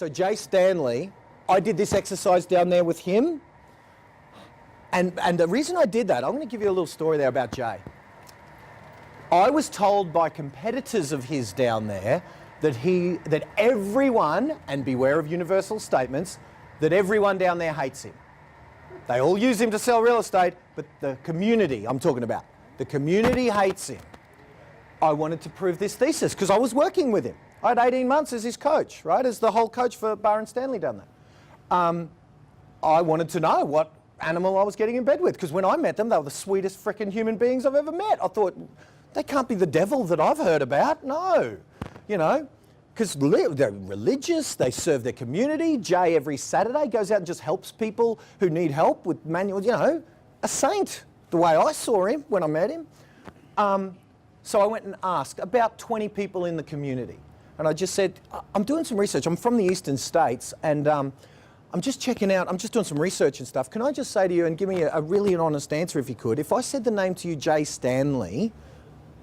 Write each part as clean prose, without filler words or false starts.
So Jay Stanley, I did this exercise down there with him. And the reason I did that, I'm going to give you a little story there about Jay. I was told by competitors of his down there that everyone, and beware of universal statements, that everyone down there hates him. They all use him to sell real estate, but the community I'm talking about, the community hates him. I wanted to prove this thesis because I was working with him. I had 18 months as his coach, right, as the whole coach for Bar & Stanley down there. I wanted to know what animal I was getting in bed with, because when I met them, they were the sweetest freaking human beings I've ever met. I thought, they can't be the devil that I've heard about. No, you know, because they're religious, they serve their community. Jay every Saturday goes out and just helps people who need help with manual, you know, a saint, the way I saw him when I met him. So I went and asked about 20 people in the community. And I just said, I'm doing some research. I'm from the eastern states, and I'm just checking out, I'm just doing some research and stuff. Can I just say to you, and give me a really an honest answer if you could, if I said the name to you, Jay Stanley,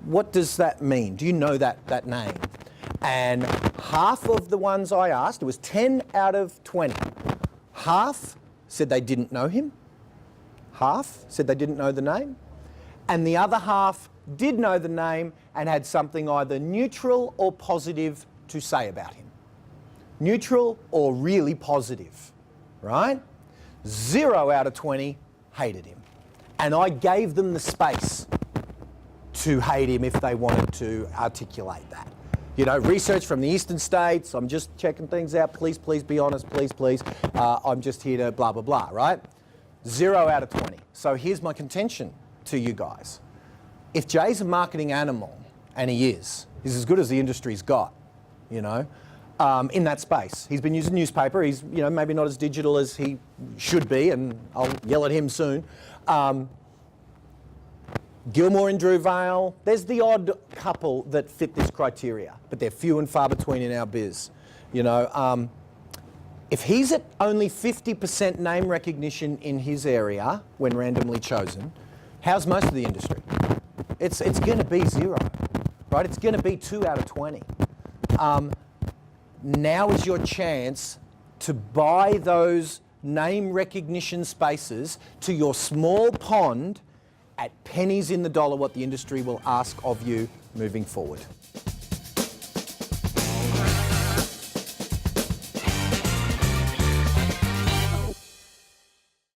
what does that mean? Do you know that name? And half of the ones I asked, it was 10 out of 20, half said they didn't know him, half said they didn't know the name, and the other half did know the name and had something either neutral or positive to say about him. Neutral or really positive, right? 0 out of 20 hated him. And I gave them the space to hate him if they wanted to articulate that. You know, research from the eastern states, I'm just checking things out, please be honest, please. I'm just here to blah, blah, blah, right? 0 out of 20. So here's my contention to you guys. If Jay's a marketing animal, and he's as good as the industry's got, you know, in that space. He's been using newspaper, he's, you know, maybe not as digital as he should be, and I'll yell at him soon. Gilmore and Drew Vale, there's the odd couple that fit this criteria, but they're few and far between in our biz. You know, if he's at only 50% name recognition in his area when randomly chosen, how's most of the industry? It's going to be 0, right? It's going to be 2 out of 20. Now is your chance to buy those name recognition spaces to your small pond at pennies in the dollar what the industry will ask of you moving forward.